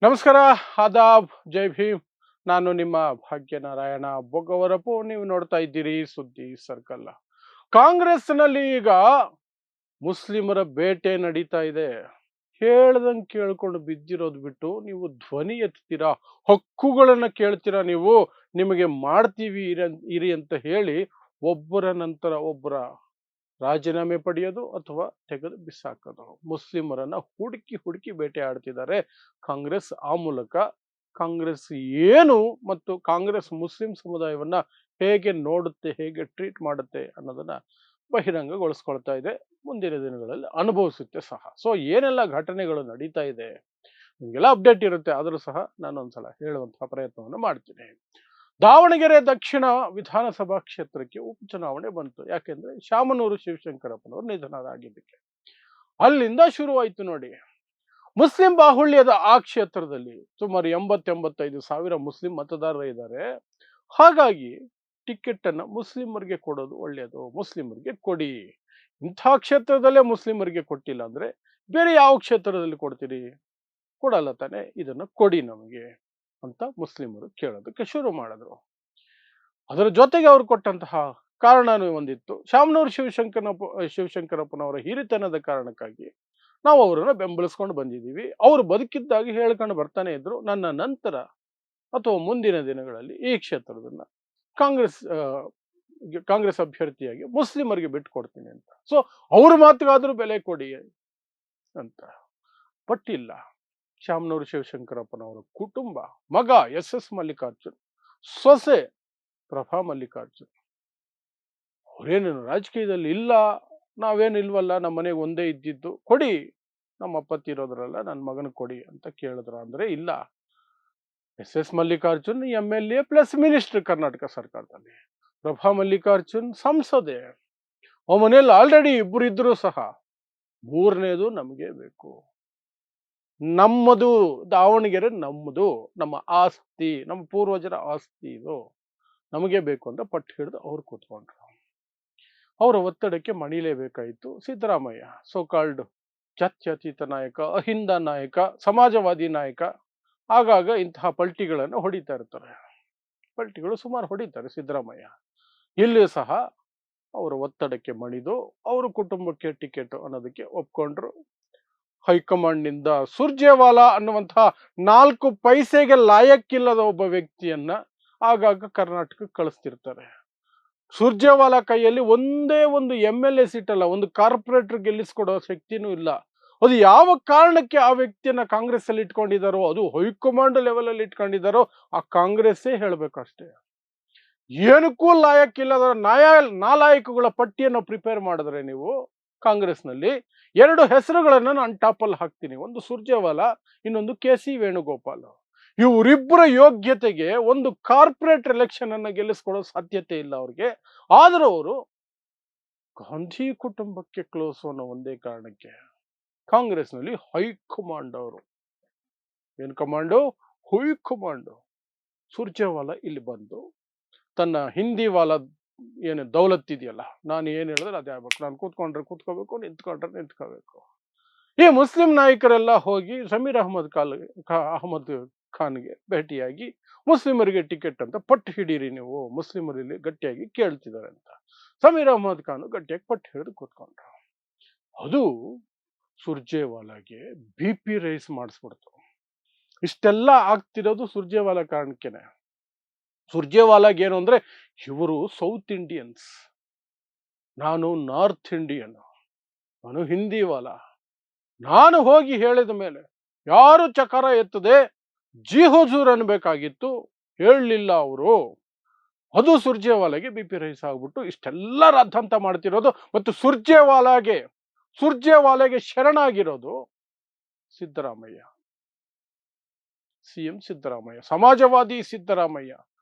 ನಮಸ್ಕಾರ, ಆದಾಬ್, ಜೈ ಭೀಮ್. ನಾನು ನಿಮ್ಮ ಭಾಗ್ಯನಾರಾಯಣ ಬೊಗವರಪು. ನೀವು ನೋಡ್ತಾ ಇದ್ದೀರಿ ಸುದ್ದಿ ಸರ್ಕಲ್. ಕಾಂಗ್ರೆಸ್ನಲ್ಲಿ ಈಗ ಮುಸ್ಲಿಮರ ಬೇಟೆ ನಡೀತಾ ಇದೆ. ಹೇಳ್ದಂಗೆ ಕೇಳ್ಕೊಂಡು ಬಿದ್ದಿರೋದು ಬಿಟ್ಟು ನೀವು ಧ್ವನಿ ಎತ್ತೀರಾ, ಹಕ್ಕುಗಳನ್ನ ಕೇಳ್ತೀರಾ. ನೀವು ನಿಮಗೆ ಮಾಡ್ತೀವಿ ಇರಿ ಅಂತ ಹೇಳಿ ಒಬ್ಬರ ನಂತರ ಒಬ್ಬರ ರಾಜೀನಾಮೆ ಪಡೆಯೋದು ಅಥವಾ ತೆಗೆದು ಬಿಸಾಕೋದು. ಮುಸ್ಲಿಮರನ್ನ ಹುಡುಕಿ ಹುಡುಕಿ ಬೇಟೆ ಆಡ್ತಿದ್ದಾರೆ ಕಾಂಗ್ರೆಸ್. ಆ ಮೂಲಕ ಕಾಂಗ್ರೆಸ್ ಏನು ಮತ್ತು ಕಾಂಗ್ರೆಸ್ ಮುಸ್ಲಿಂ ಸಮುದಾಯವನ್ನ ಹೇಗೆ ನೋಡುತ್ತೆ, ಹೇಗೆ ಟ್ರೀಟ್ ಮಾಡುತ್ತೆ ಅನ್ನೋದನ್ನ ಬಹಿರಂಗಗೊಳಿಸ್ಕೊಳ್ತಾ ಇದೆ. ಮುಂದಿನ ದಿನಗಳಲ್ಲಿ ಅನುಭವಿಸುತ್ತೆ ಸಹ. ಸೊ ಏನೆಲ್ಲ ಘಟನೆಗಳು ನಡೀತಾ ಇದೆ ನಿಮಗೆಲ್ಲ ಅಪ್ಡೇಟ್ ಇರುತ್ತೆ. ಆದರೂ ಸಹ ನಾನು ಒಂದ್ಸಲ ಹೇಳುವಂತಹ ಪ್ರಯತ್ನವನ್ನು ಮಾಡ್ತೀನಿ. ದಾವಣಗೆರೆ ದಕ್ಷಿಣ ವಿಧಾನಸಭಾ ಕ್ಷೇತ್ರಕ್ಕೆ ಉಪಚುನಾವಣೆ ಬಂತು. ಯಾಕೆಂದ್ರೆ ಶಾಮನೂರು ಶಿವಶಂಕರಪ್ಪನವರು ನಿಧನರಾಗಿದ್ದಕ್ಕೆ ಅಲ್ಲಿಂದ ಶುರುವಾಯಿತು ನೋಡಿ. ಮುಸ್ಲಿಂ ಬಾಹುಳ್ಯದ ಆ ಕ್ಷೇತ್ರದಲ್ಲಿ ಸುಮಾರು 80-85 ಸಾವಿರ ಮುಸ್ಲಿಂ ಮತದಾರರು ಇದ್ದಾರೆ. ಹಾಗಾಗಿ ಟಿಕೆಟ್ ಅನ್ನ ಮುಸ್ಲಿಮರಿಗೆ ಕೊಡೋದು ಒಳ್ಳೆಯದು, ಮುಸ್ಲಿಮರಿಗೆ ಕೊಡಿ. ಇಂಥ ಕ್ಷೇತ್ರದಲ್ಲೇ ಮುಸ್ಲಿಮರಿಗೆ ಕೊಟ್ಟಿಲ್ಲ ಅಂದ್ರೆ ಬೇರೆ ಯಾವ ಕ್ಷೇತ್ರದಲ್ಲಿ ಕೊಡ್ತೀರಿ? ಕೊಡಲ್ಲ ತಾನೆ. ಇದನ್ನ ಕೊಡಿ ನಮಗೆ ಅಂತ ಮುಸ್ಲಿಮರು ಕೇಳೋದಕ್ಕೆ ಶುರು ಮಾಡಿದ್ರು. ಅದರ ಜೊತೆಗೆ ಅವರು ಕೊಟ್ಟಂತಹ ಕಾರಣನೂ ಒಂದಿತ್ತು. ಶಾಮನೂರು ಶಿವಶಂಕರಪ್ಪನವರ ಹಿರಿತನದ ಕಾರಣಕ್ಕಾಗಿ ನಾವು ಅವರನ್ನು ಬೆಂಬಲಿಸ್ಕೊಂಡು ಬಂದಿದ್ದೀವಿ. ಅವರು ಬದುಕಿದ್ದಾಗಿ ಹೇಳ್ಕೊಂಡು ಬರ್ತಾನೆ ಇದ್ರು, ನನ್ನ ನಂತರ ಅಥವಾ ಮುಂದಿನ ದಿನಗಳಲ್ಲಿ ಈ ಕ್ಷೇತ್ರದನ್ನ ಕಾಂಗ್ರೆಸ್ ಕಾಂಗ್ರೆಸ್ ಅಭ್ಯರ್ಥಿಯಾಗಿ ಮುಸ್ಲಿಮರಿಗೆ ಬಿಟ್ಟು ಕೊಡ್ತೀನಿ ಅಂತ. ಸೊ ಅವ್ರ ಮಾತಿಗಾದ್ರೂ ಬೆಲೆ ಕೊಡಿ ಅಂತ. ಬಟ್ ಇಲ್ಲ, ಶಾಮನೂರು ಶಿವಶಂಕರಪ್ಪನವರ ಕುಟುಂಬ, ಮಗ ಎಸ್ ಮಲ್ಲಿಕಾರ್ಜುನ್, ಸೊಸೆ ಪ್ರಭಾ ಮಲ್ಲಿಕಾರ್ಜುನ್, ಅವ್ರೇನೇನು ರಾಜಕೀಯದಲ್ಲಿ ಇಲ್ಲ, ನಾವೇನು ಇಲ್ವಲ್ಲ, ನಮ್ಮ ಮನೆಗೆ ಒಂದೇ ಇದ್ದಿದ್ದು, ಕೊಡಿ, ನಮ್ಮ ಅಪ್ಪ ತೀರೋದ್ರಲ್ಲ, ನನ್ನ ಮಗನ ಕೊಡಿ ಅಂತ ಕೇಳಿದ್ರು. ಅಂದ್ರೆ ಇಲ್ಲ, S Mallikarjun MLA plus minister Karnataka ಸರ್ಕಾರದಲ್ಲಿ, ಪ್ರಭಾ ಮಲ್ಲಿಕಾರ್ಜುನ್ ಸಂಸದೆ. ಅವ್ರ ಮನೆಯಲ್ಲಿ ಆಲ್ರೆಡಿ ಇಬ್ರು ಇದ್ರು ಸಹ ಮೂರನೇದು ನಮಗೆ ಬೇಕು, ನಮ್ಮದು ದಾವಣಗೆರೆ, ನಮ್ಮದು, ನಮ್ಮ ಆಸ್ತಿ, ನಮ್ಮ ಪೂರ್ವಜರ ಆಸ್ತಿ, ಇದು ನಮಗೆ ಬೇಕು ಅಂತ ಪಟ್ಟು ಹಿಡಿದು ಅವ್ರು ಕೂತ್ಕೊಂಡ್ರು. ಅವರ ಒತ್ತಡಕ್ಕೆ ಮಣಿಲೇಬೇಕಾಯಿತು ಸಿದ್ದರಾಮಯ್ಯ, ಸೋಕಾಲ್ಡ್ ಜಾತ್ಯತೀತ ನಾಯಕ, ಅಹಿಂದ ನಾಯಕ, ಸಮಾಜವಾದಿ ನಾಯಕ. ಆಗಾಗ ಇಂತಹ ಪಲ್ಟಿಗಳನ್ನು ಹೊಡಿತಾ ಇರ್ತಾರೆ. ಪಲ್ಟಿಗಳು ಸುಮಾರು ಹೊಡಿತಾರೆ ಸಿದ್ದರಾಮಯ್ಯ. ಇಲ್ಲಿಯೂ ಸಹ ಅವರ ಒತ್ತಡಕ್ಕೆ ಮಣಿದು ಅವರ ಕುಟುಂಬಕ್ಕೆ ಟಿಕೆಟ್ ಅನ್ನೋದಕ್ಕೆ ಒಪ್ಕೊಂಡ್ರು. ಹೈಕಮಾಂಡ್ ನಿಂದ ಸುರ್ಜೇವಾಲಾ ಅನ್ನುವಂತಹ 4 ಪೈಸೆಗೆ ಲಾಯಕ್ಕಿಲ್ಲದ ಒಬ್ಬ ವ್ಯಕ್ತಿಯನ್ನ ಆಗಾಗ ಕರ್ನಾಟಕಕ್ಕೆ ಕಳಿಸ್ತಿರ್ತಾರೆ. ಸುರ್ಜೇವಾಲಾ ಕೈಯಲ್ಲಿ ಒಂದೇ ಒಂದು MLA ಸೀಟ್ ಅಲ್ಲ, ಒಂದು ಕಾರ್ಪೊರೇಟರ್ ಗೆಲ್ಲಿಸ್ಕೊಡೋ ಶಕ್ತಿನೂ ಇಲ್ಲ. ಅದು ಯಾವ ಕಾರಣಕ್ಕೆ ಆ ವ್ಯಕ್ತಿಯನ್ನ ಕಾಂಗ್ರೆಸ್ ಅಲ್ಲಿ ಇಟ್ಕೊಂಡಿದ್ದಾರೋ, ಅದು ಹೈಕಮಾಂಡ್ ಲೆವೆಲ್ ಅಲ್ಲಿ ಇಟ್ಕೊಂಡಿದ್ದಾರೋ ಆ ಕಾಂಗ್ರೆಸ್ಸೇ ಹೇಳ್ಬೇಕಷ್ಟೇ. ಏನಕ್ಕೂ ಲಾಯಕ್ಕಿಲ್ಲದ ನಾಲಾಯಕಗಳ ಪಟ್ಟಿಯನ್ನು ಪ್ರಿಪೇರ್ ಮಾಡಿದ್ರೆ ನೀವು ಕಾಂಗ್ರೆಸ್ನಲ್ಲಿ 2 ಹೆಸರುಗಳನ್ನ ನಾನು ಟಾಪಲ್ಲಿ ಹಾಕ್ತೀನಿ. ಒಂದು ಸುರ್ಜೇವಾಲಾ, ಇನ್ನೊಂದು KC ವೇಣುಗೋಪಾಲ್. ಇವರಿಬ್ಬರ ಯೋಗ್ಯತೆಗೆ ಒಂದು ಕಾರ್ಪೊರೇಟ್ ಎಲೆಕ್ಷನ್ ಅನ್ನ ಗೆಲ್ಲಿಸ್ಕೊಡೋ ಸಾಧ್ಯತೆ ಇಲ್ಲ ಅವ್ರಿಗೆ. ಆದರೂ ಅವರು ಗಾಂಧಿ ಕುಟುಂಬಕ್ಕೆ ಕ್ಲೋಸ್ ಅನ್ನೋ ಒಂದೇ ಕಾರಣಕ್ಕೆ ಕಾಂಗ್ರೆಸ್ನಲ್ಲಿ ಹೈಕಮಾಂಡ್, ಅವರು ಏನ್ ಕಮಾಂಡು, ಹೈಕಮಾಂಡು. ಸುರ್ಜೇವಾಲಾ ಇಲ್ಲಿ ಬಂದು ತನ್ನ ಹಿಂದಿ ವಾಲ ಏನು ದೌಲತ್ ಇದೆಯಲ್ಲ, ನಾನು ಏನು ಹೇಳಿದ್ರೆ ಅದೇ ಆಗ್ಬೇಕು, ನಾನು ಕೂತ್ಕೊಂಡ್ರೆ ಕೂತ್ಕೋಬೇಕು, ನಿಂತ್ಕೊಂಡ್ರೆ ನಿಂತ್ಕೋಬೇಕು. ಈ ಮುಸ್ಲಿಂ ನಾಯಕರೆಲ್ಲ ಹೋಗಿ ಸಮೀರ್ ಅಹಮದ್ ಖಾನ್ಗೆ ಭೇಟಿಯಾಗಿ ಮುಸ್ಲಿಮರಿಗೆ ಟಿಕೆಟ್ ಅಂತ ಪಟ್ಟು ಹಿಡೀರಿ, ನೀವು ಮುಸ್ಲಿಮರಲ್ಲಿ ಗಟ್ಟಿಯಾಗಿ ಕೇಳ್ತಿದ್ದಾರೆ ಅಂತ. ಸಮೀರ್ ಅಹಮದ್ ಖಾನ್ ಗಟ್ಟಿಯಾಗಿ ಪಟ್ಟು ಹಿಡಿದು ಕೂತ್ಕೊಂಡ್ರು. ಅದು ಸುರ್ಜೇವಾಲಾಗೆ BP ರೈಸ್ ಮಾಡಿಸ್ಬಿಡ್ತು. ಇಷ್ಟೆಲ್ಲ ಆಗ್ತಿರೋದು ಸುರ್ಜೇವಾಲಾ ಕಾರಣಕ್ಕೇನೆ. ಸುರ್ಜೇವಾಲಾಗೆ ಏನು ಅಂದ್ರೆ, ಇವರು ಸೌತ್ ಇಂಡಿಯನ್ಸ್, ನಾನು ನಾರ್ತ್ ಇಂಡಿಯನ್, ನಾನು ಹಿಂದಿ ವಾಲ. ನಾನು ಹೋಗಿ ಹೇಳಿದ ಮೇಲೆ ಯಾರು ಚಕಾರ ಎತ್ತದೆ ಜಿ ಹುಜೂರ್ ಅನ್ಬೇಕಾಗಿತ್ತು, ಹೇಳಲಿಲ್ಲ ಅವರು. ಅದು ಸುರ್ಜೇವಾಲಾಗೆ BP ರೈಸ್ ಆಗ್ಬಿಟ್ಟು ಇಷ್ಟೆಲ್ಲ ರದ್ದಂತ ಮಾಡ್ತಿರೋದು. ಮತ್ತು ಸುರ್ಜೇವಾಲಾಗೆ ಶರಣಾಗಿರೋದು ಸಿದ್ದರಾಮಯ್ಯ, CM ಸಿದ್ದರಾಮಯ್ಯ, ಸಮಾಜವಾದಿ ಸಿದ್ದರಾಮಯ್ಯ,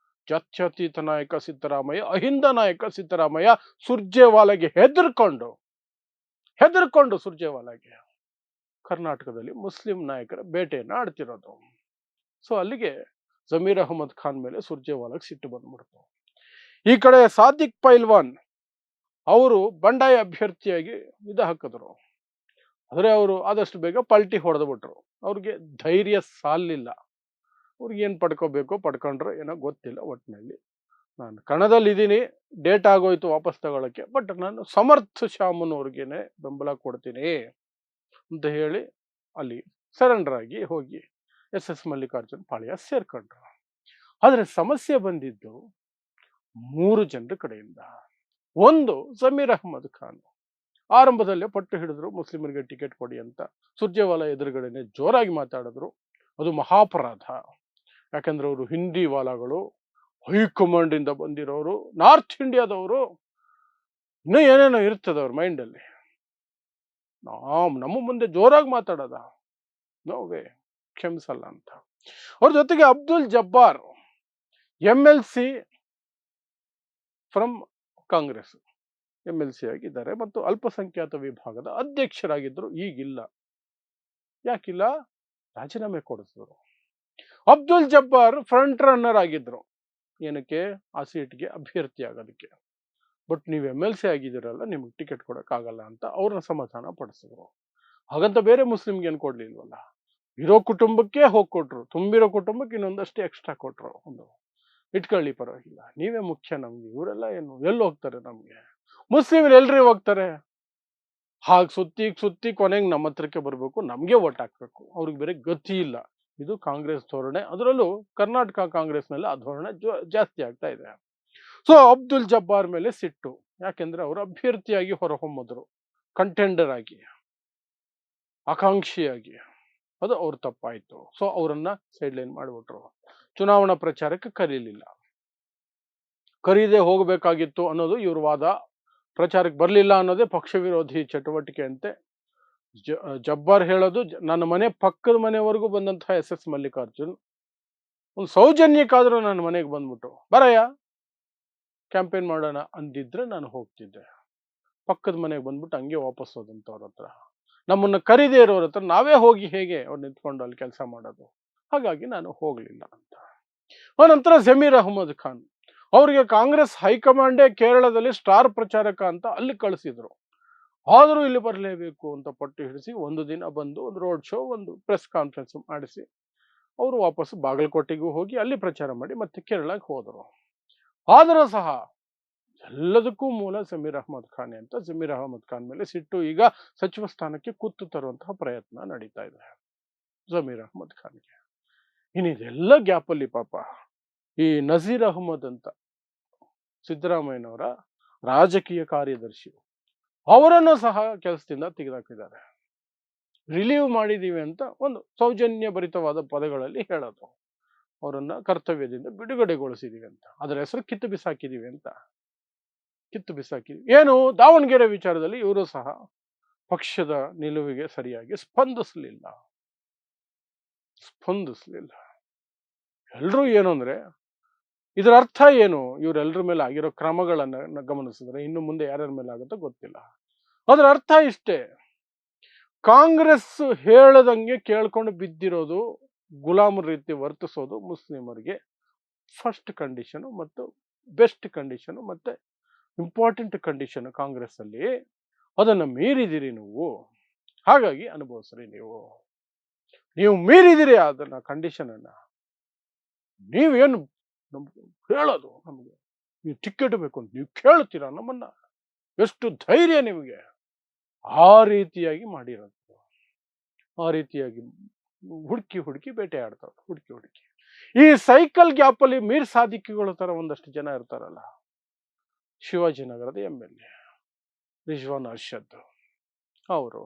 ಜಾತ್ಯತೀತ ನಾಯಕ ಸಿದ್ದರಾಮಯ್ಯ, ಅಹಿಂದ ನಾಯಕ ಸಿದ್ದರಾಮಯ್ಯ. ಸುರ್ಜೇವಾಲಾಗೆ ಹೆದರ್ಕೊಂಡು ಸುರ್ಜೇವಾಲಾಗೆ ಕರ್ನಾಟಕದಲ್ಲಿ ಮುಸ್ಲಿಂ ನಾಯಕರ ಬೇಟೆಯನ್ನು ಆಡ್ತಿರೋದು. ಸೊ ಅಲ್ಲಿಗೆ ಜಮೀರ್ ಅಹಮದ್ ಖಾನ್ ಮೇಲೆ ಸುರ್ಜೇವಾಲಾಗೆ ಸಿಟ್ಟು ಬಂದ್ಬಿಡ್ತು. ಈ ಕಡೆ ಸಾದಿಕ್ ಪೈಲ್ವಾನ್ ಅವರು ಬಂಡಾಯ ಅಭ್ಯರ್ಥಿಯಾಗಿ ಹಾಕಿದ್ರು. ಆದ್ರೆ ಅವರು ಆದಷ್ಟು ಬೇಗ ಪಲ್ಟಿ ಹೊಡೆದು ಬಿಟ್ರು. ಅವ್ರಿಗೆ ಧೈರ್ಯ ಸಾಲಿಲ್ಲ. ಅವ್ರಿಗೆ ಏನು ಪಡ್ಕೋಬೇಕೋ ಪಡ್ಕೊಂಡ್ರು ಏನೋ ಗೊತ್ತಿಲ್ಲ. ಒಟ್ಟಿನಲ್ಲಿ ನಾನು ಕಣದಲ್ಲಿದ್ದೀನಿ, ಡೇಟ್ ಆಗೋಯ್ತು ವಾಪಸ್ ತಗೊಳ್ಳೋಕ್ಕೆ, ಬಟ್ ನಾನು ಸಮರ್ಥ ಶಾಮನವ್ರಿಗೇನೆ ಬೆಂಬಲ ಕೊಡ್ತೀನಿ ಅಂತ ಹೇಳಿ ಅಲ್ಲಿ ಸರೆಂಡರ್ ಆಗಿ ಹೋಗಿ ಎಸ್ ಮಲ್ಲಿಕಾರ್ಜುನ್ ಪಾಳ್ಯ ಸೇರ್ಕೊಂಡ್ರು. ಆದರೆ ಸಮಸ್ಯೆ ಬಂದಿದ್ದು 3 ಜನರ ಕಡೆಯಿಂದ. ಒಂದು ಜಮೀರ್ ಅಹ್ಮದ್ ಖಾನ್ ಆರಂಭದಲ್ಲೇ ಪಟ್ಟು ಹಿಡಿದ್ರು ಮುಸ್ಲಿಮರಿಗೆ ಟಿಕೆಟ್ ಕೊಡಿ ಅಂತ. ಸುರ್ಜೇವಾಲಾ ಎದುರುಗಡೆನೆ ಜೋರಾಗಿ ಮಾತಾಡಿದ್ರು. ಅದು ಮಹಾಪರಾಧ. ಯಾಕಂದ್ರೆ ಅವರು ಹಿಂದಿ ವಾಲಾಗಳು, ಹೈಕಮಾಂಡ್ ಇಂದ ಬಂದಿರೋರು, ನಾರ್ತ್ ಇಂಡಿಯಾದವರು, ಇನ್ನೂ ಏನೇನೋ ಇರ್ತದೆ ಅವ್ರ ಮೈಂಡಲ್ಲಿ. ನಮ್ಮ ಮುಂದೆ ಜೋರಾಗಿ ಮಾತಾಡೋದ, ನೋವೇ, ಕ್ಷಮಿಸಲ್ಲ ಅಂತ. ಅವ್ರ ಜೊತೆಗೆ Abdul Jabbar MLC from Congress MLC ಆಗಿದ್ದಾರೆ ಮತ್ತು ಅಲ್ಪಸಂಖ್ಯಾತ ವಿಭಾಗದ ಅಧ್ಯಕ್ಷರಾಗಿದ್ದರು. ಈಗಿಲ್ಲ. ಯಾಕಿಲ್ಲ? ರಾಜೀನಾಮೆ ಕೊಡಿಸಿದ್ರು. ಅಬ್ದುಲ್ ಜಬ್ಬಾರ್ ಫ್ರಂಟ್ ರನ್ನರ್ ಆಗಿದ್ರು. ಏನಕ್ಕೆ? ಆ ಸೀಟ್ಗೆ ಅಭ್ಯರ್ಥಿ ಆಗೋದಕ್ಕೆ. ಬಟ್ ನೀವು MLC ಆಗಿದ್ದೀರಲ್ಲ, ನಿಮ್ಗೆ ಟಿಕೆಟ್ ಕೊಡೋಕ್ಕಾಗಲ್ಲ ಅಂತ ಅವ್ರನ್ನ ಸಮಾಧಾನ ಪಡಿಸಿದ್ರು. ಹಾಗಂತ ಬೇರೆ ಮುಸ್ಲಿಮ್ಗೆ ಏನು ಕೊಡ್ಲಿಲ್ವಲ್ಲ. ಇರೋ ಕುಟುಂಬಕ್ಕೆ ಹೋಗಿ ಕೊಟ್ರು, ತುಂಬಿರೋ ಕುಟುಂಬಕ್ಕೆ ಇನ್ನೊಂದಷ್ಟು ಎಕ್ಸ್ಟ್ರಾ ಕೊಟ್ರು. ಒಂದು ಇಟ್ಕೊಳ್ಳಿ, ಪರವಾಗಿಲ್ಲ, ನೀವೇ ಮುಖ್ಯ ನಮ್ಗೆ. ಇವರೆಲ್ಲ ಏನು ಎಲ್ಲಿ ಹೋಗ್ತಾರೆ? ನಮ್ಗೆ ಮುಸ್ಲಿಮರು ಎಲ್ರಿ ಹೋಗ್ತಾರೆ? ಹಾಗೆ ಸುತ್ತಿ ಕೊನೆಗೆ ನಮ್ಮ ಹತ್ರಕ್ಕೆ ಬರಬೇಕು, ನಮ್ಗೆ ಓಟ್ ಹಾಕ್ಬೇಕು. ಅವ್ರಿಗೆ ಬೇರೆ ಗತಿ ಇಲ್ಲ. ಇದು ಕಾಂಗ್ರೆಸ್ ಧೋರಣೆ. ಅದರಲ್ಲೂ ಕರ್ನಾಟಕ ಕಾಂಗ್ರೆಸ್ನಲ್ಲಿ ಆ ಧೋರಣೆ ಜಾಸ್ತಿ ಆಗ್ತಾ ಇದೆ. ಸೊ ಅಬ್ದುಲ್ ಜಬ್ಬಾರ್ ಮೇಲೆ ಸಿಟ್ಟು. ಯಾಕೆಂದ್ರೆ ಅವರು ಅಭ್ಯರ್ಥಿಯಾಗಿ ಹೊರಹೊಮ್ಮಿದ್ರು, ಕಂಟೆಂಡರ್ ಆಗಿ, ಆಕಾಂಕ್ಷಿಯಾಗಿ. ಅದು ಅವ್ರ ತಪ್ಪಾಯ್ತು. ಸೊ ಅವರನ್ನ ಸೈಡ್ ಲೈನ್ ಮಾಡಿಬಿಟ್ರು. ಚುನಾವಣಾ ಪ್ರಚಾರಕ್ಕೆ ಕರೀಲಿಲ್ಲ. ಕರೀದೆ ಹೋಗಬೇಕಾಗಿತ್ತು ಅನ್ನೋದು ಇವ್ರ ವಾದ. ಪ್ರಚಾರಕ್ಕೆ ಬರಲಿಲ್ಲ ಅನ್ನೋದೇ ಪಕ್ಷ ವಿರೋಧಿ ಚಟುವಟಿಕೆ ಅಂತೆ. ಜಬ್ಬಾರ್ ಹೇಳೋದು, ನನ್ನ ಮನೆ ಪಕ್ಕದ ಮನೆವರೆಗೂ ಬಂದಂತಹ SS ಮಲ್ಲಿಕಾರ್ಜುನ್ ಒಂದು ಸೌಜನ್ಯಕ್ಕಾದ್ರೂ ನನ್ನ ಮನೆಗೆ ಬಂದ್ಬಿಟ್ಟು ಬರಯ್ಯ ಕ್ಯಾಂಪೇನ್ ಮಾಡೋಣ ಅಂದಿದ್ರೆ ನಾನು ಹೋಗ್ತಿದ್ದೆ. ಪಕ್ಕದ ಮನೆಗೆ ಬಂದ್ಬಿಟ್ಟು ಹಂಗೆ ವಾಪಸ್ ಹೋದಂಥವ್ರ ಹತ್ರ, ನಮ್ಮನ್ನ ಕರೀದೇ ಇರೋರ ಹತ್ರ ನಾವೇ ಹೋಗಿ ಹೇಗೆ ಅವ್ರು ನಿಂತ್ಕೊಂಡು ಅಲ್ಲಿ ಕೆಲಸ ಮಾಡೋದು? ಹಾಗಾಗಿ ನಾನು ಹೋಗ್ಲಿಲ್ಲ ಅಂತ. ನಂತರ ಜಮೀರ್ ಅಹ್ಮದ್ ಖಾನ್ ಅವರಿಗೆ ಕಾಂಗ್ರೆಸ್ ಹೈಕಮಾಂಡೇ ಕೇರಳದಲ್ಲಿ ಸ್ಟಾರ್ ಪ್ರಚಾರಕ ಅಂತ ಅಲ್ಲಿ ಕಳಿಸಿದ್ರು. ಆದರೂ ಇಲ್ಲಿ ಬರಲೇಬೇಕು ಅಂತ ಪಟ್ಟು ಹಿಡಿಸಿ ಒಂದು ದಿನ ಬಂದು ಒಂದು ರೋಡ್ ಶೋ, ಒಂದು ಪ್ರೆಸ್ ಕಾನ್ಫರೆನ್ಸ್ ಮಾಡಿಸಿ ಅವರು ವಾಪಸ್ ಬಾಗಲಕೋಟೆಗೂ ಹೋಗಿ ಅಲ್ಲಿ ಪ್ರಚಾರ ಮಾಡಿ ಮತ್ತೆ ಕೇರಳಕ್ಕೆ ಹೋದರು. ಆದರೂ ಸಹ ಎಲ್ಲದಕ್ಕೂ ಮೂಲ ಜಮೀರ್ ಅಹ್ಮದ್ ಖಾನ್ ಅಂತ. ಜಮೀರ್ ಅಹ್ಮದ್ ಖಾನ್ ಮೇಲೆ ಸಿಟ್ಟು. ಈಗ ಸಚಿವ ಸ್ಥಾನಕ್ಕೆ ಕುತ್ತು ತರುವಂತಹ ಪ್ರಯತ್ನ ನಡೀತಾ ಇದೆ ಜಮೀರ್ ಅಹ್ಮದ್ ಖಾನ್ಗೆ. ಇನ್ನಿದೆಲ್ಲ ಗ್ಯಾಪಲ್ಲಿ ಪಾಪ ಈ ನಜೀರ್ ಅಹ್ಮದ್ ಅಂತ ಸಿದ್ದರಾಮಯ್ಯನವರ ರಾಜಕೀಯ ಕಾರ್ಯದರ್ಶಿ, ಅವರನ್ನು ಸಹ ಕೆಲಸದಿಂದ ತೆಗೆದುಹಾಕಿದ್ದಾರೆ. ರಿಲೀವ್ ಮಾಡಿದೀವಿ ಅಂತ ಒಂದು ಸೌಜನ್ಯ ಭರಿತವಾದ ಪದಗಳಲ್ಲಿ ಹೇಳೋದು. ಅವರನ್ನ ಕರ್ತವ್ಯದಿಂದ ಬಿಡುಗಡೆಗೊಳಿಸಿದೀವಿ ಅಂತ. ಅದರ ಹೆಸರು ಕಿತ್ತು ಬಿಸಾಕಿದೀವಿ ಅಂತ. ಕಿತ್ತು ಬಿಸಾಕಿದೀವಿ. ಏನು? ದಾವಣಗೆರೆ ವಿಚಾರದಲ್ಲಿ ಇವರು ಸಹ ಪಕ್ಷದ ನಿಲುವಿಗೆ ಸರಿಯಾಗಿ ಸ್ಪಂದಿಸಲಿಲ್ಲ. ಎಲ್ರೂ ಏನು ಅಂದ್ರೆ, ಇದರ ಅರ್ಥ ಏನು? ಇವರೆಲ್ಲರ ಮೇಲೆ ಆಗಿರೋ ಕ್ರಮಗಳನ್ನ ಗಮನಿಸಿದ್ರೆ ಇನ್ನು ಮುಂದೆ ಯಾರ್ಯಾರ ಮೇಲೆ ಆಗುತ್ತೋ ಗೊತ್ತಿಲ್ಲ. ಅದರ ಅರ್ಥ ಇಷ್ಟೇ, ಕಾಂಗ್ರೆಸ್ ಹೇಳದಂಗೆ ಕೇಳ್ಕೊಂಡು ಬಿದ್ದಿರೋದು, ಗುಲಾಮರ ರೀತಿ ವರ್ತಿಸೋದು ಮುಸ್ಲಿಮರಿಗೆ ಫಸ್ಟ್ ಕಂಡೀಷನ್ ಮತ್ತು ಬೆಸ್ಟ್ ಕಂಡೀಷನ್ ಮತ್ತೆ ಇಂಪಾರ್ಟೆಂಟ್ ಕಂಡೀಷನ್ ಕಾಂಗ್ರೆಸ್ ಅಲ್ಲಿ. ಅದನ್ನ ಮೀರಿದಿರಿ ನೀವು, ಹಾಗಾಗಿ ಅನುಭವಿಸ್ರಿ. ನೀವು ಮೀರಿದಿರಿ ಅದನ್ನ ಕಂಡೀಷನ್ ಅನ್ನ. ನೀವೇನು ನಮ್ಗೆ ಹೇಳೋದು, ನಮ್ಗೆ ನೀವು ಟಿಕೆಟ್ ಬೇಕು ಅಂತ ನೀವು ಕೇಳ್ತೀರಾ ನಮ್ಮನ್ನ? ಎಷ್ಟು ಧೈರ್ಯ ನಿಮಗೆ? ಆ ರೀತಿಯಾಗಿ ಮಾಡಿರೋದು. ಆ ರೀತಿಯಾಗಿ ಹುಡುಕಿ ಬೇಟೆ ಆಡ್ತಾರೆ. ಹುಡುಕಿ ಈ ಸೈಕಲ್ ಗ್ಯಾಪ್ ಅಲ್ಲಿ ಮೀರ್ ಸಾದಿಕ್ಕಿಗಳ ತರ ಒಂದಷ್ಟು ಜನ ಇರ್ತಾರಲ್ಲ. ಶಿವಾಜಿನಗರದ MLA ರಿಜ್ವಾನ್ ಅರ್ಷದ್ ಅವರು,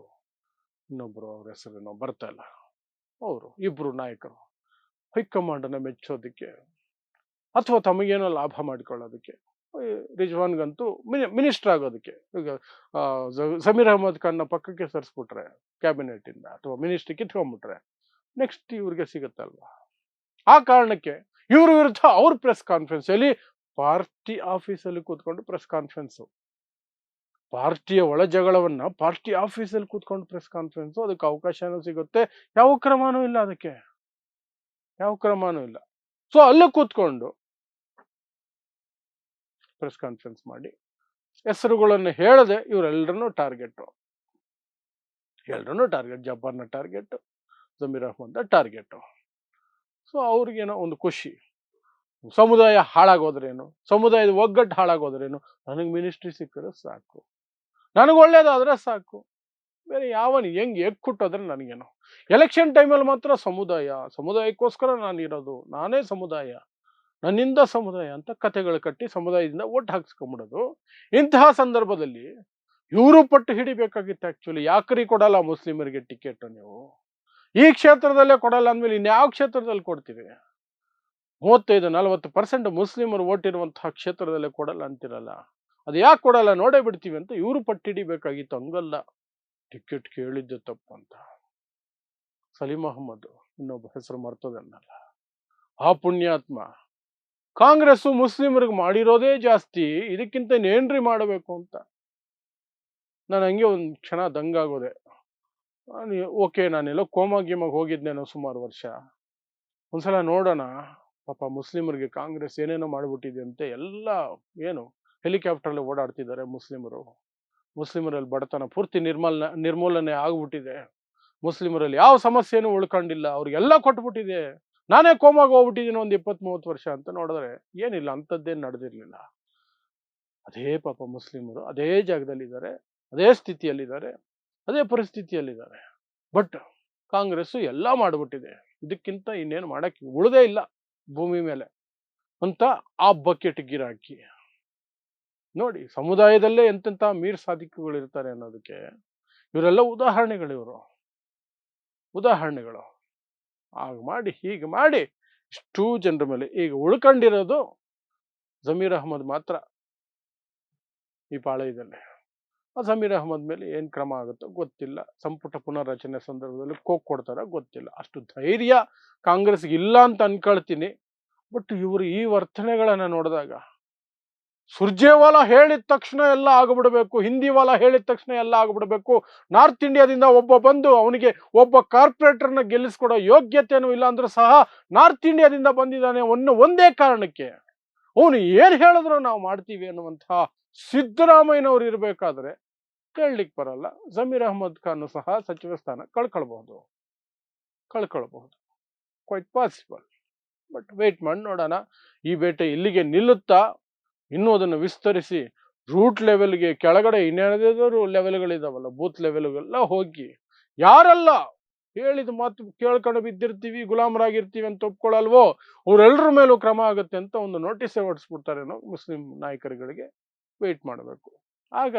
ಇನ್ನೊಬ್ರು ಅವ್ರ ಹೆಸರೇನೋ ಬರ್ತಾ ಇಲ್ಲ, ಅವರು ಇಬ್ರು ನಾಯಕರು ಹೈಕಮಾಂಡನ್ನ ಮೆಚ್ಚೋದಕ್ಕೆ ಅಥವಾ ತಮಗೇನೋ ಲಾಭ ಮಾಡಿಕೊಳ್ಳೋದಕ್ಕೆ, ರಿಜ್ವಾನ್ಗಂತೂ ಮಿನಿಸ್ಟರ್ ಆಗೋದಕ್ಕೆ. ಈಗ ಜಮೀರ್ ಅಹ್ಮದ್ ಖಾನ್ನ ಪಕ್ಕಕ್ಕೆ ಸರಿಸ್ಬಿಟ್ರೆ ಕ್ಯಾಬಿನೆಟ್ ಇಂದ ಅಥವಾ ಮಿನಿಸ್ಟ್ರಿ ಕಿತ್ಕೊಂಡ್ಬಿಟ್ರೆ ನೆಕ್ಸ್ಟ್ ಇವ್ರಿಗೆ ಸಿಗುತ್ತಲ್ವಾ. ಆ ಕಾರಣಕ್ಕೆ ಇವ್ರ ವಿರುದ್ಧ ಅವ್ರ ಪ್ರೆಸ್ ಕಾನ್ಫರೆನ್ಸ್ ಅಲ್ಲಿ, ಪಾರ್ಟಿ ಆಫೀಸಲ್ಲಿ ಕೂತ್ಕೊಂಡು ಪ್ರೆಸ್ ಕಾನ್ಫರೆನ್ಸ್, ಪಾರ್ಟಿಯ ಒಳ ಜಗಳವನ್ನ ಪಾರ್ಟಿ ಆಫೀಸಲ್ಲಿ ಕೂತ್ಕೊಂಡು ಪ್ರೆಸ್ ಕಾನ್ಫರೆನ್ಸ್. ಅದಕ್ಕೆ ಅವಕಾಶನೂ ಸಿಗುತ್ತೆ, ಯಾವ ಕ್ರಮನೂ ಇಲ್ಲ ಅದಕ್ಕೆ, ಯಾವ ಕ್ರಮನೂ ಇಲ್ಲ. ಸೊ ಅಲ್ಲೇ ಕೂತ್ಕೊಂಡು ಪ್ರೆಸ್ ಕಾನ್ಫರೆನ್ಸ್ ಮಾಡಿ ಹೆಸರುಗಳನ್ನು ಹೇಳದೆ ಇವರೆಲ್ಲರನ್ನೂ ಟಾರ್ಗೆಟ್. ಜಬ್ಬಾರ್ನ target, Zameer Ahmed target. So ಅವ್ರಿಗೇನೋ ಒಂದು ಖುಷಿ, ಸಮುದಾಯ ಹಾಳಾಗೋದ್ರೇನು, ಸಮುದಾಯದ ಒಗ್ಗಟ್ಟು ಹಾಳಾಗೋದ್ರೇನು, ನನಗೆ ಮಿನಿಸ್ಟ್ರಿ ಸಿಕ್ಕರೆ ಸಾಕು, ನನಗೆ ಒಳ್ಳೇದಾದ್ರೆ ಸಾಕು, ಬೇರೆ ಯಾವನು ಹೆಂಗೆ ಎಕ್ಕುಟ್ಟೋದ್ರೆ ನನಗೇನು. ಎಲೆಕ್ಷನ್ ಟೈಮಲ್ಲಿ ಮಾತ್ರ ಸಮುದಾಯಕ್ಕೋಸ್ಕರ ನಾನು ಇರೋದು, ನಾನೇ ಸಮುದಾಯ, ನನ್ನಿಂದ ಸಮುದಾಯ ಅಂತ ಕಥೆಗಳು ಕಟ್ಟಿ ಸಮುದಾಯದಿಂದ ಓಟ್ ಹಾಕ್ಸ್ಕೊಂಬಿಡೋದು. ಇಂತಹ ಸಂದರ್ಭದಲ್ಲಿ ಇವರು ಪಟ್ಟು ಹಿಡಿಬೇಕಾಗಿತ್ತು. ಆಕ್ಚುಲಿ ಯಾಕ್ರಿ ಕೊಡಲ್ಲ ಮುಸ್ಲಿಮರಿಗೆ ಟಿಕೆಟ್ ನೀವು? ಈ ಕ್ಷೇತ್ರದಲ್ಲೇ ಕೊಡಲ್ಲ ಅಂದ್ಮೇಲೆ ಇನ್ಯಾವ ಕ್ಷೇತ್ರದಲ್ಲಿ ಕೊಡ್ತೀವಿ? 35-40% ಮುಸ್ಲಿಮರು ಓಟ್ ಇರುವಂತಹ ಕ್ಷೇತ್ರದಲ್ಲೇ ಕೊಡಲ್ಲ ಅಂತಿರಲ್ಲ, ಅದು ಯಾಕೆ ಕೊಡಲ್ಲ ನೋಡೇ ಬಿಡ್ತೀವಿ ಅಂತ ಇವರು ಪಟ್ಟು ಹಿಡಿಬೇಕಾಗಿತ್ತು. ಹಂಗಲ್ಲ, ಟಿಕೆಟ್ ಕೇಳಿದ್ದೆ ತಪ್ಪು ಅಂತ. ಸಲೀಂ ಅಹ್ಮದ್, ಇನ್ನೊಬ್ಬ ಹೆಸರು ಮರ್ತದನ್ನಲ್ಲ, ಆ ಪುಣ್ಯಾತ್ಮ ಕಾಂಗ್ರೆಸ್ ಮುಸ್ಲಿಮರಿಗೆ ಮಾಡಿರೋದೇ ಜಾಸ್ತಿ, ಇದಕ್ಕಿಂತ ಏನ್ರಿ ಮಾಡಬೇಕು ಅಂತ. ನಾನು ಹಂಗೆ ಒಂದು ಕ್ಷಣ ದಂಗಾಗೋದೆ. ಓಕೆ, ನಾನೆಲ್ಲೋ ಕೋಮಾಗಿಮಾಗಿ ಹೋಗಿದ್ನೇನೋ ಸುಮಾರು ವರ್ಷ, ಒಂದ್ಸಲ ನೋಡೋಣ ಪಾಪ ಮುಸ್ಲಿಮರಿಗೆ ಕಾಂಗ್ರೆಸ್ ಏನೇನೋ ಮಾಡ್ಬಿಟ್ಟಿದೆ ಅಂತೆ. ಎಲ್ಲ ಏನು ಹೆಲಿಕಾಪ್ಟರ್ಲ್ಲಿ ಓಡಾಡ್ತಿದ್ದಾರೆ ಮುಸ್ಲಿಮರು, ಮುಸ್ಲಿಮರಲ್ಲಿ ಬಡತನ ಪೂರ್ತಿ ನಿರ್ಮೂಲನೆ ಆಗ್ಬಿಟ್ಟಿದೆ, ಮುಸ್ಲಿಮರಲ್ಲಿ ಯಾವ ಸಮಸ್ಯೆನೂ ಉಳ್ಕೊಂಡಿಲ್ಲ, ಅವ್ರಿಗೆಲ್ಲ ಕೊಟ್ಬಿಟ್ಟಿದೆ, ನಾನೇ ಕೋಮಾಗಿ ಹೋಗ್ಬಿಟ್ಟಿದ್ದೀನಿ ಒಂದು 20-30 ವರ್ಷ ಅಂತ. ನೋಡಿದ್ರೆ ಏನಿಲ್ಲ, ಅಂಥದ್ದೇನು ನಡೆದಿರ್ಲಿಲ್ಲ. ಅದೇ ಪಾಪ ಮುಸ್ಲಿಮರು ಅದೇ ಜಾಗದಲ್ಲಿದ್ದಾರೆ, ಅದೇ ಸ್ಥಿತಿಯಲ್ಲಿದ್ದಾರೆ, ಅದೇ ಪರಿಸ್ಥಿತಿಯಲ್ಲಿದ್ದಾರೆ. ಬಟ್ ಕಾಂಗ್ರೆಸ್ ಎಲ್ಲ ಮಾಡ್ಬಿಟ್ಟಿದೆ, ಇದಕ್ಕಿಂತ ಇನ್ನೇನು ಮಾಡಕ್ಕೆ ಉಳಿದೇ ಇಲ್ಲ ಭೂಮಿ ಮೇಲೆ ಅಂತ ಆ ಬಕೆಟ್ ಗಿರಾಕಿ. ನೋಡಿ, ಸಮುದಾಯದಲ್ಲೇ ಎಂತೆಂಥ ಮೀರ್ ಸಾದಿಕ್ಗಳು ಇರ್ತಾರೆ ಅನ್ನೋದಕ್ಕೆ ಇವರೆಲ್ಲ ಉದಾಹರಣೆಗಳು. ಆಗ ಮಾಡಿ ಹೀಗೆ ಮಾಡಿ ಇಷ್ಟೂ ಜನರ ಮೇಲೆ ಈಗ ಉಳ್ಕೊಂಡಿರೋದು ಜಮೀರ್ ಅಹ್ಮದ್ ಮಾತ್ರ ಈ ಪಾಳಯದಲ್ಲಿ. ಆ ಜಮೀರ್ ಅಹ್ಮದ್ ಮೇಲೆ ಏನು ಕ್ರಮ ಆಗುತ್ತೋ ಗೊತ್ತಿಲ್ಲ, ಸಂಪುಟ ಪುನರ್ರಚನೆ ಸಂದರ್ಭದಲ್ಲಿ ಕೊಡ್ತಾರ ಗೊತ್ತಿಲ್ಲ. ಅಷ್ಟು ಧೈರ್ಯ ಕಾಂಗ್ರೆಸ್ಗೆ ಇಲ್ಲ ಅಂತ ಅನ್ಕೊಳ್ತೀನಿ. ಬಟ್ ಇವರು ಈ ವರ್ತನೆಗಳನ್ನ ನೋಡಿದಾಗ, ಸುರ್ಜೇವಾಲಾ ಹೇಳಿದ ತಕ್ಷಣ ಎಲ್ಲ ಆಗ್ಬಿಡ್ಬೇಕು, ಹಿಂದಿವಾಲಾ ಹೇಳಿದ ತಕ್ಷಣ ಎಲ್ಲ ಆಗ್ಬಿಡ್ಬೇಕು, ನಾರ್ತ್ ಇಂಡಿಯಾದಿಂದ ಒಬ್ಬ ಬಂದು ಅವನಿಗೆ ಒಬ್ಬ ಕಾರ್ಪೊರೇಟರ್ನ ಗೆಲ್ಲಿಸ್ಕೊಡೋ ಯೋಗ್ಯತೆನೂ ಇಲ್ಲ ಅಂದ್ರೂ ಸಹ ನಾರ್ತ್ ಇಂಡಿಯಾದಿಂದ ಬಂದಿದ್ದಾನೆ ಒಂದೇ ಕಾರಣಕ್ಕೆ ಅವನು ಏನ್ ಹೇಳಿದ್ರು ನಾವು ಮಾಡ್ತೀವಿ ಅನ್ನುವಂತಹ ಸಿದ್ದರಾಮಯ್ಯನವ್ರು ಇರಬೇಕಾದ್ರೆ ಕೇಳಲಿಕ್ಕೆ ಬರಲ್ಲ. ಜಮೀರ್ ಅಹ್ಮದ್ ಖಾನ್ ಸಹ ಸಚಿವ ಸ್ಥಾನ ಕಳ್ಕೊಳ್ಬಹುದು, ಕ್ವೈಟ್ ಪಾಸಿಬಲ್. ಬಟ್ ವೇಟ್ ಮಾಡಿ ನೋಡೋಣ, ಈ ಬೇಟೆ ಇಲ್ಲಿಗೆ ನಿಲ್ಲುತ್ತಾ, ಇನ್ನೂ ಅದನ್ನು ವಿಸ್ತರಿಸಿ ರೂಟ್ ಲೆವೆಲ್ಗೆ, ಕೆಳಗಡೆ ಇನ್ನೇನಾದರೂ ಲೆವೆಲ್ಗಳಿದಾವಲ್ಲ, ಬೂತ್ ಲೆವೆಲ್ಗೆಲ್ಲ ಹೋಗಿ ಯಾರೆಲ್ಲ ಹೇಳಿದ ಮಾತು ಕೇಳ್ಕೊಂಡು ಬಿದ್ದಿರ್ತೀವಿ, ಗುಲಾಮರಾಗಿರ್ತೀವಿ ಅಂತ ಒಪ್ಕೊಳ್ಳಲ್ವೋ ಅವರೆಲ್ಲರ ಮೇಲೂ ಕ್ರಮ ಆಗುತ್ತೆ ಅಂತ ಒಂದು ನೋಟಿಸ್ ಹೊರಡಿಸ್ಬಿಡ್ತಾರೇನೋ ಮುಸ್ಲಿಂ ನಾಯಕರುಗಳಿಗೆ. ವೇಟ್ ಮಾಡಬೇಕು. ಆಗ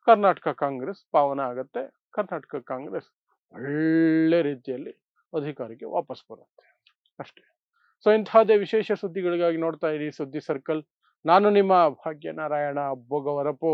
ಕರ್ನಾಟಕ ಕಾಂಗ್ರೆಸ್ ಪಾವನ ಆಗತ್ತೆ, ಕರ್ನಾಟಕ ಕಾಂಗ್ರೆಸ್ ಒಳ್ಳೆ ರೀತಿಯಲ್ಲಿ ಅಧಿಕಾರಕ್ಕೆ ವಾಪಸ್ ಬರುತ್ತೆ ಅಷ್ಟೇ. ಸೊ ಇಂತಹದೇ ವಿಶೇಷ ಸುದ್ದಿಗಳಿಗಾಗಿ ನೋಡ್ತಾ ಇರಿ ಸುದ್ದಿ ಸರ್ಕಲ್. ನಾನು ನಿಮ್ಮ ಭಾಗ್ಯನಾರಾಯಣ ಬೊಗವರಪು.